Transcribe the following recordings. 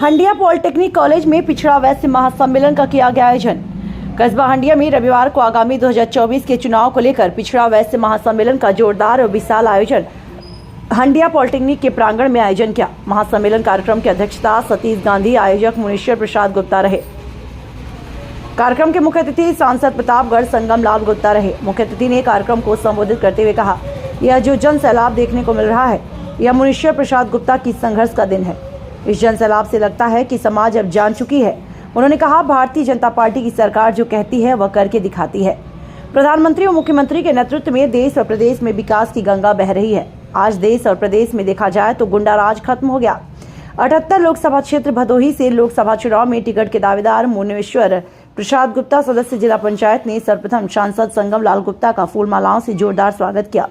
हंडिया polytechnic college में पिछड़ा वैश्य महासम्मेलन का किया गया आयोजन। कस्बा हंडिया में रविवार को आगामी 2024 के चुनाव को लेकर पिछड़ा वैश्य महासम्मेलन का जोरदार और विशाल आयोजन हंडिया पॉलिटेक्निक के प्रांगण में आयोजन किया। महासम्मेलन कार्यक्रम की अध्यक्षता सतीश गांधी, आयोजक मुनीश्वर प्रसाद गुप्ता रहे। कार्यक्रम के मुख्य अतिथि सांसद प्रतापगढ़ संगम लाल गुप्ता रहे। मुख्य अतिथि ने कार्यक्रम को संबोधित करते हुए कहा, यह जो जन सैलाब देखने को मिल रहा है, यह मुनीश्वर प्रसाद गुप्ता की संघर्ष का दिन है। इस जन सैलाब से लगता है कि समाज अब जान चुकी है। उन्होंने कहा, भारतीय जनता पार्टी की सरकार जो कहती है वह करके दिखाती है। प्रधानमंत्री और मुख्यमंत्री के नेतृत्व में देश और प्रदेश में विकास की गंगा बह रही है। आज देश और प्रदेश में देखा जाए तो गुंडा राज खत्म हो गया। 78 लोकसभा क्षेत्र भदोही से लोकसभा चुनाव में टिकट के दावेदार मुनीश्वर प्रसाद गुप्ता सदस्य जिला पंचायत ने सर्वप्रथम सांसद संगम लाल गुप्ता का फूल मालाओं से जोरदार स्वागत किया।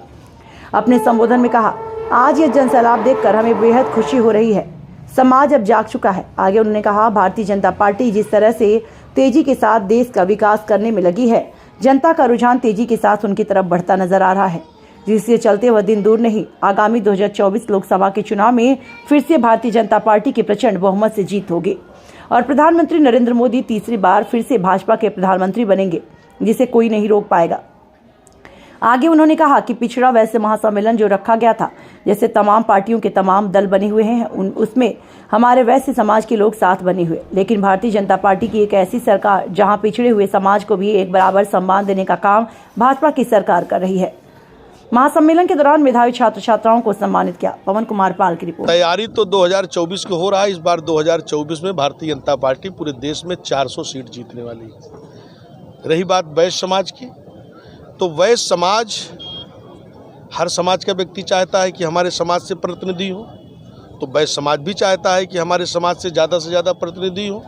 अपने संबोधन में कहा, आज ये जन सैलाब देखकर हमें बेहद खुशी हो रही है। समाज अब जाग चुका है। आगे उन्होंने कहा, भारतीय जनता पार्टी जिस तरह से तेजी के साथ देश का विकास करने में लगी है, जनता का रुझान तेजी के साथ उनकी तरफ बढ़ता नजर आ रहा है, जिससे चलते वह दिन दूर नहीं, आगामी 2024 लोकसभा के चुनाव में फिर से भारतीय जनता पार्टी की प्रचंड बहुमत से जीत होगी और प्रधानमंत्री नरेंद्र मोदी तीसरी बार फिर से भाजपा के प्रधानमंत्री बनेंगे, जिसे कोई नहीं रोक पाएगा। आगे उन्होंने कहा कि पिछड़ा वैश्य महासम्मेलन जो रखा गया था, जैसे तमाम पार्टियों के तमाम दल बने हुए हैं, उसमें हमारे वैश्य समाज के लोग साथ बने हुए, लेकिन भारतीय जनता पार्टी की एक ऐसी सरकार जहां पिछड़े हुए समाज को भी एक बराबर सम्मान देने का काम भाजपा की सरकार कर रही है। महासम्मेलन के दौरान मेधावी छात्र छात्राओं को सम्मानित किया। पवन कुमार पाल की रिपोर्ट। तैयारी तो 2024 की हो रहा है। इस बार 2024 में भारतीय जनता पार्टी पूरे देश में 400 सीट जीतने वाली है। रही बात वैश्य समाज की, तो वैश्य समाज, हर समाज का व्यक्ति चाहता है कि हमारे समाज से प्रतिनिधि हो, तो वैश्य समाज भी चाहता है कि हमारे समाज से ज़्यादा प्रतिनिधि हो।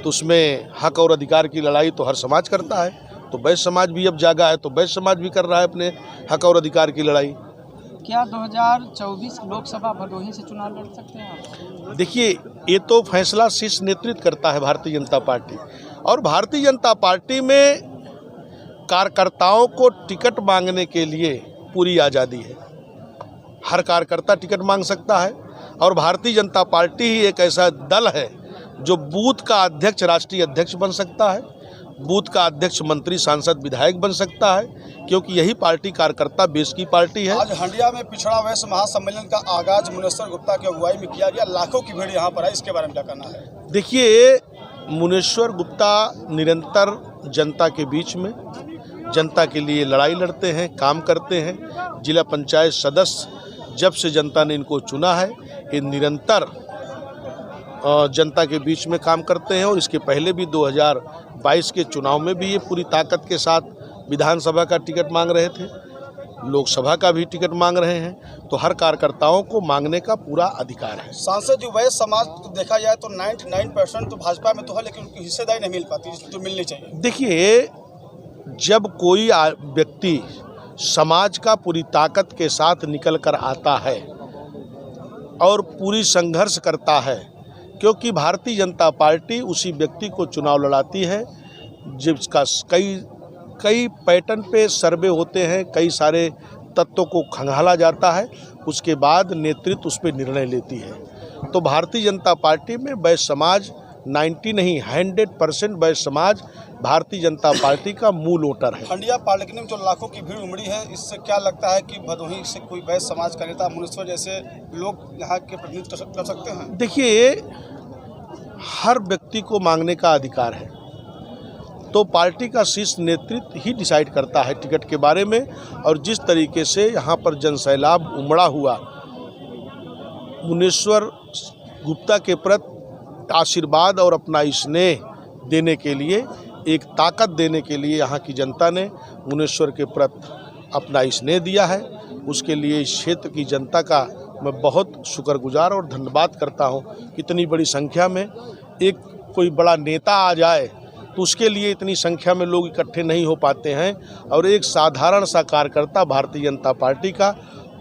तो उसमें हक और अधिकार की लड़ाई तो हर समाज करता है, तो वैश्य समाज भी अब जागा है, तो वैश्य समाज भी कर रहा है अपने हक और अधिकार की लड़ाई। क्या 2024 लोकसभा भदोही से चुनाव लड़ सकते हैं आप? देखिए, ये तो फैसला शीर्ष नेतृत्व करता है भारतीय जनता पार्टी, और भारतीय जनता पार्टी में कार्यकर्ताओं को टिकट मांगने के लिए पूरी आज़ादी है। हर कार्यकर्ता टिकट मांग सकता है, और भारतीय जनता पार्टी ही एक ऐसा दल है जो बूथ का अध्यक्ष राष्ट्रीय अध्यक्ष बन सकता है, बूथ का अध्यक्ष मंत्री सांसद विधायक बन सकता है, क्योंकि यही पार्टी कार्यकर्ता बेस की पार्टी है। आज हंडिया में पिछड़ा वैश्य महासम्मेलन का आगाज मुनीश्वर गुप्ता की अगुवाई में किया गया। लाखों की भीड़ यहाँ पर है, इसके बारे में क्या कहना है? देखिए, मुनीश्वर गुप्ता निरंतर जनता के बीच में जनता के लिए लड़ाई लड़ते हैं, काम करते हैं। जिला पंचायत सदस्य जब से जनता ने इनको चुना है, ये निरंतर जनता के बीच में काम करते हैं, और इसके पहले भी 2022 के चुनाव में भी ये पूरी ताकत के साथ विधानसभा का टिकट मांग रहे थे, लोकसभा का भी टिकट मांग रहे हैं। तो हर कार्यकर्ताओं को मांगने का पूरा अधिकार है। सांसद जो वैश्य समाज तो देखा जाए तो 99% तो भाजपा में तो है, लेकिन उनकी हिस्सेदारी नहीं मिल पाती, जो मिलनी चाहिए। देखिए, जब कोई व्यक्ति समाज का पूरी ताकत के साथ निकल कर आता है और पूरी संघर्ष करता है, क्योंकि भारतीय जनता पार्टी उसी व्यक्ति को चुनाव लड़ाती है जिसका कई पैटर्न पे सर्वे होते हैं, कई सारे तत्वों को खंगाला जाता है, उसके बाद नेतृत्व उस पर निर्णय लेती है। तो भारतीय जनता पार्टी में वैश्य समाज 90 नहीं 100% वैश्य समाज भारतीय जनता पार्टी का मूल वोटर है। हंडिया पॉलिटेक्निक में जो लाखों की भीड़ उमड़ी है, इससे क्या लगता है कि भदोही से कोई वैश्य समाज का नेता मुनीश्वर जैसे लोग यहाँ के प्रतिनिधित्व कर सकते हैं? देखिए, हर व्यक्ति को मांगने का अधिकार है, तो पार्टी का शीर्ष नेतृत्व ही डिसाइड करता है टिकट के बारे में। और जिस तरीके से यहाँ पर जनसैलाब उमड़ा हुआ, मुनीश्वर गुप्ता के प्रति आशीर्वाद और अपना स्नेह देने के लिए, एक ताकत देने के लिए यहाँ की जनता ने मुनीश्वर के प्रति अपना स्नेह दिया है। उसके लिए इस क्षेत्र की जनता का मैं बहुत शुक्रगुजार और धन्यवाद करता हूँ। इतनी बड़ी संख्या में एक कोई बड़ा नेता आ जाए तो उसके लिए इतनी संख्या में लोग इकट्ठे नहीं हो पाते हैं, और एक साधारण सा कार्यकर्ता भारतीय जनता पार्टी का,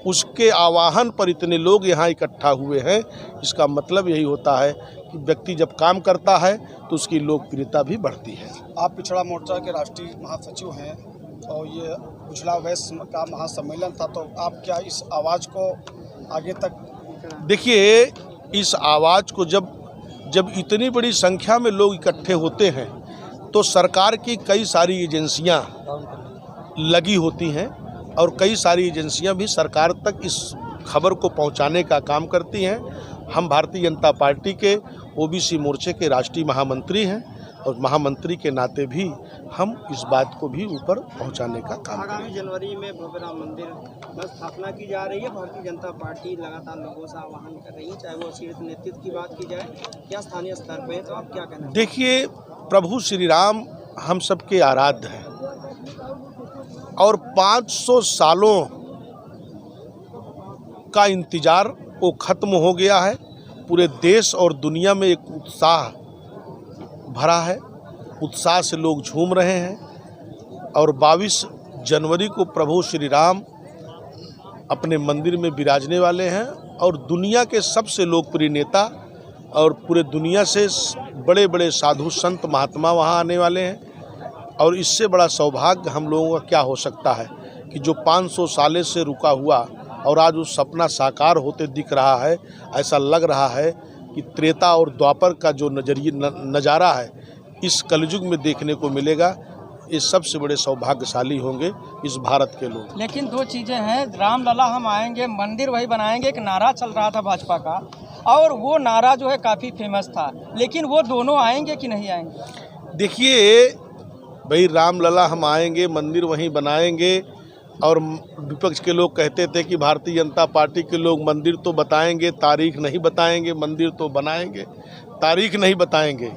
उसके आह्वान पर इतने लोग यहाँ इकट्ठा हुए हैं। इसका मतलब यही होता है कि व्यक्ति जब काम करता है तो उसकी लोकप्रियता भी बढ़ती है। आप पिछड़ा मोर्चा के राष्ट्रीय महासचिव हैं, और ये पिछड़ा वैश्य का महासम्मेलन था, तो आप क्या इस आवाज़ को आगे तक? देखिए, इस आवाज़ को जब इतनी बड़ी संख्या में लोग इकट्ठे होते हैं तो सरकार की कई सारी एजेंसियां लगी होती हैं और कई सारी एजेंसियां भी सरकार तक इस खबर को पहुंचाने का काम करती हैं। हम भारतीय जनता पार्टी के ओबीसी मोर्चे के राष्ट्रीय महामंत्री हैं और महामंत्री के नाते भी हम इस बात को भी ऊपर पहुंचाने का काम करेंगे। आगामी जनवरी में भव्य राम मंदिर में स्थापना की जा रही है। भारतीय जनता पार्टी लगातार लोगों से आह्वान कर रही है, चाहे वो शीर्ष नेतृत्व की बात की जाए या स्थानीय स्तर पे, तो आप क्या कहना? देखिए, प्रभु श्री राम हम सबके आराध्य हैं और 500 सालों का इंतजार वो खत्म हो गया है। पूरे देश और दुनिया में एक उत्साह भरा है, उत्साह से लोग झूम रहे हैं और 22 जनवरी को प्रभु श्री राम अपने मंदिर में विराजने वाले हैं और दुनिया के सबसे लोकप्रिय नेता और पूरे दुनिया से बड़े बड़े साधु संत महात्मा वहां आने वाले हैं। और इससे बड़ा सौभाग्य हम लोगों का क्या हो सकता है कि जो 500 साल से रुका हुआ और आज उस सपना साकार होते दिख रहा है। ऐसा लग रहा है कि त्रेता और द्वापर का जो नज़ारा है इस कलयुग में देखने को मिलेगा। ये सबसे बड़े सौभाग्यशाली होंगे इस भारत के लोग। लेकिन दो चीज़ें हैं, रामलला हम आएंगे, मंदिर वही बनाएंगे, एक नारा चल रहा था भाजपा का और वो नारा जो है काफ़ी फेमस था, लेकिन वो दोनों आएंगे कि नहीं आएंगे? देखिए भाई, रामलला हम आएंगे, मंदिर वहीं बनाएंगे और विपक्ष के लोग कहते थे कि भारतीय जनता पार्टी के लोग मंदिर तो बताएंगे, तारीख नहीं बताएंगे, मंदिर तो बनाएंगे, तारीख नहीं बताएंगे।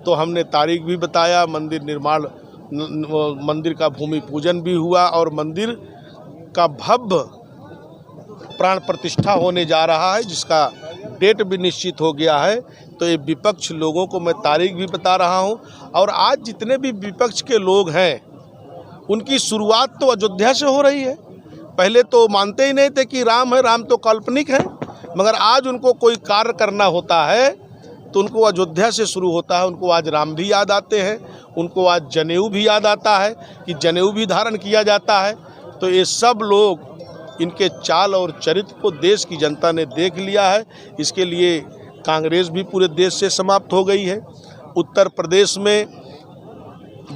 तो हमने तारीख भी बताया, मंदिर निर्माण, मंदिर का भूमि पूजन भी हुआ और मंदिर का भव्य प्राण प्रतिष्ठा होने जा रहा है जिसका डेट भी निश्चित हो गया है। तो ये विपक्ष लोगों को मैं तारीख भी बता रहा हूँ। और आज जितने भी विपक्ष के लोग हैं उनकी शुरुआत तो अयोध्या से हो रही है। पहले तो मानते ही नहीं थे कि राम है, राम तो काल्पनिक है, मगर आज उनको कोई कार्य करना होता है तो उनको अयोध्या से शुरू होता है। उनको आज राम भी याद आते हैं, उनको आज जनेऊ भी याद आता है कि जनेऊ भी धारण किया जाता है। तो ये सब लोग, इनके चाल और चरित्र को देश की जनता ने देख लिया है। इसके लिए कांग्रेस भी पूरे देश से समाप्त हो गई है। उत्तर प्रदेश में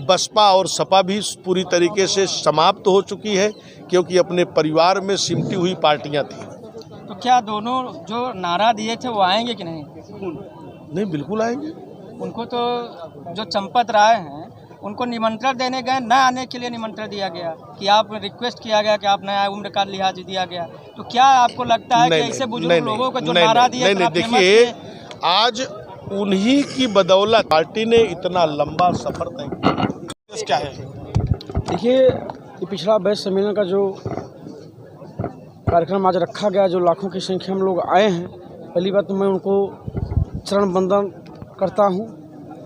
बसपा और सपा भी पूरी तरीके से समाप्त हो चुकी है क्योंकि अपने परिवार में सिमटी हुई पार्टियां थी। तो क्या दोनों जो नारा दिए थे वो आएंगे कि नहीं? नहीं, बिल्कुल आएंगे। उनको तो जो चंपत राय हैं उनको निमंत्रण देने गए, न आने के लिए निमंत्रण दिया गया कि आप रिक्वेस्ट किया गया कि आप नया उम्र का लिहाज दिया गया। तो क्या आपको लगता है कि ऐसे बुजुर्ग लोगों को जो नारा दिए? देखिए, आज उन्हीं की बदौलत पार्टी ने इतना लंबा सफर तय किया। क्या है? देखिए, ये पिछड़ा वैश्य सम्मेलन का जो कार्यक्रम आज रखा गया, जो लाखों की संख्या में लोग आए हैं, पहली बात तो मैं उनको चरण वंदन करता हूँ,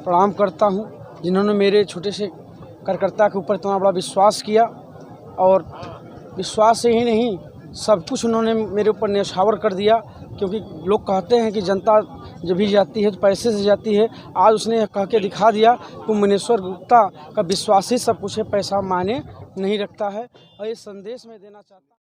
प्रणाम करता हूँ, जिन्होंने मेरे छोटे से कार्यकर्ता के ऊपर इतना बड़ा विश्वास किया। और विश्वास से ही नहीं, सब कुछ उन्होंने मेरे ऊपर न्यौछावर कर दिया। क्योंकि लोग कहते हैं कि जनता जब भी जाती है तो पैसे से जाती है। आज उसने कह के दिखा दिया कि मुनेश्वर गुप्ता का विश्वास ही सब कुछ है, पैसा मायने नहीं रखता है। और ये संदेश मैं देना चाहता हूँ।